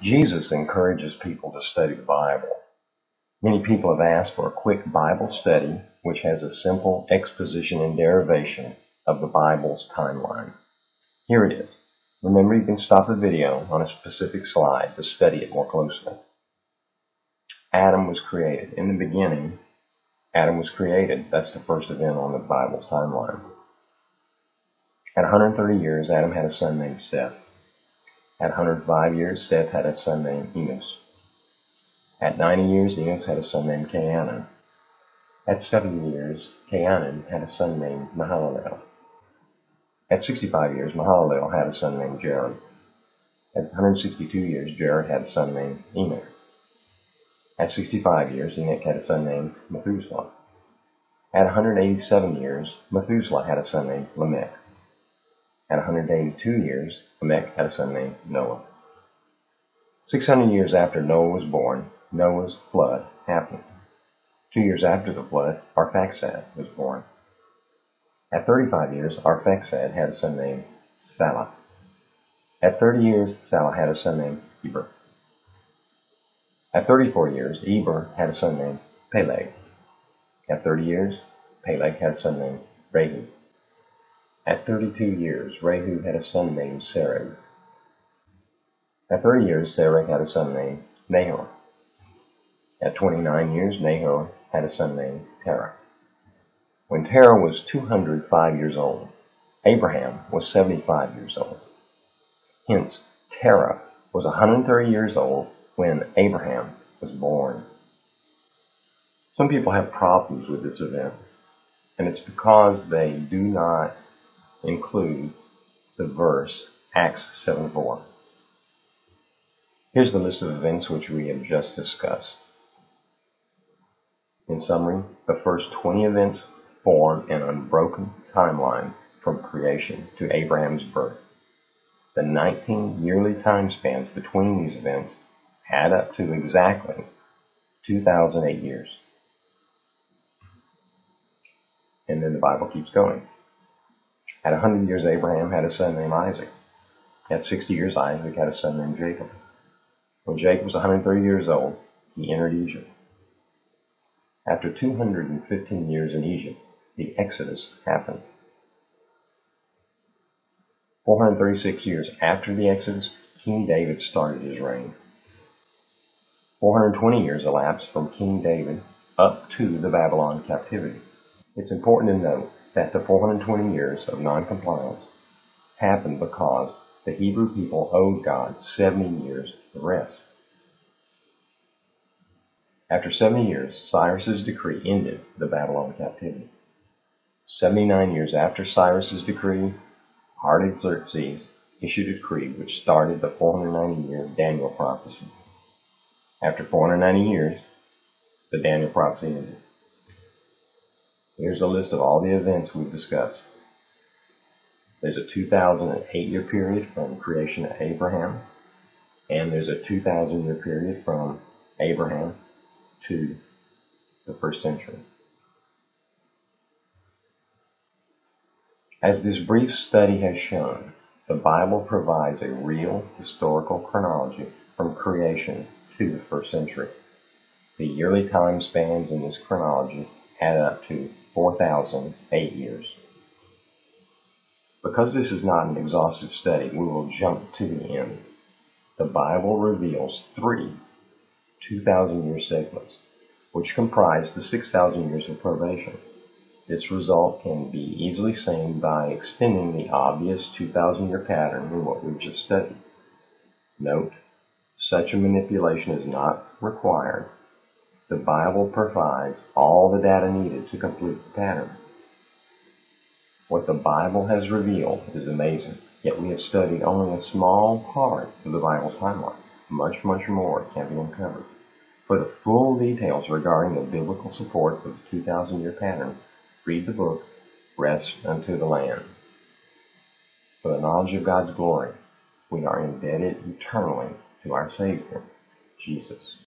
Jesus encourages people to study the Bible. Many people have asked for a quick Bible study which has a simple exposition and derivation of the Bible's timeline. Here it is. Remember, you can stop the video on a specific slide to study it more closely. Adam was created. In the beginning, Adam was created. That's the first event on the Bible's timeline. At 130 years, Adam had a son named Seth. At 105 years, Seth had a son named Enos. At 90 years, Enos had a son named Cainan. At 70 years, Cainan had a son named Mahalalel. At 65 years, Mahalalel had a son named Jared. At 162 years, Jared had a son named Enoch. At 65 years, Enoch had a son named Methuselah. At 187 years, Methuselah had a son named Lamech. At 182 years, Lamech had a son named Noah. 600 years after Noah was born, Noah's flood happened. 2 years after the flood, Arphaxad was born. At 35 years, Arphaxad had a son named Salah. At 30 years, Salah had a son named Eber. At 34 years, Eber had a son named Peleg. At 30 years, Peleg had a son named Rehu. At 32 years, Rehu had a son named Serug. At 30 years, Serug had a son named Nahor. At 29 years, Nahor had a son named Terah. When Terah was 205 years old, Abraham was 75 years old. Hence, Terah was 130 years old when Abraham was born. Some people have problems with this event, and it's because they do not include the verse Acts 7:4. Here's the list of events which we have just discussed. In summary, the first 20 events form an unbroken timeline from creation to Abraham's birth. The 19 yearly time spans between these events add up to exactly 2008 years. And then the Bible keeps going. At 100 years, Abraham had a son named Isaac. At 60 years, Isaac had a son named Jacob. When Jacob was 130 years old, he entered Egypt. After 215 years in Egypt, the Exodus happened. 436 years after the Exodus, King David started his reign. 420 years elapsed from King David up to the Babylon captivity. It's important to note that the 420 years of non-compliance happened because the Hebrew people owed God 70 years of rest. After 70 years, Cyrus's decree ended the Babylon captivity. 79 years after Cyrus's decree, Artaxerxes issued a decree which started the 490-year Daniel prophecy. After 490 years, the Daniel prophecy ended. Here's a list of all the events we've discussed. There's a 2008-year period from creation to Abraham, and there's a 2,000-year period from Abraham to the first century. As this brief study has shown, the Bible provides a real historical chronology from creation to the first century. The yearly time spans in this chronology add up to 4,008 years. Because this is not an exhaustive study, we will jump to the end. The Bible reveals 3 2,000-year segments, which comprise the 6,000 years of probation. This result can be easily seen by extending the obvious 2,000-year pattern in what we've just studied. Note, such a manipulation is not required. The Bible provides all the data needed to complete the pattern. What the Bible has revealed is amazing, yet we have studied only a small part of the Bible's timeline. Much more can be uncovered. For the full details regarding the biblical support of the 2,000-year pattern, read the book, Rest Unto the Land. For the knowledge of God's glory, we are indebted eternally to our Savior, Jesus.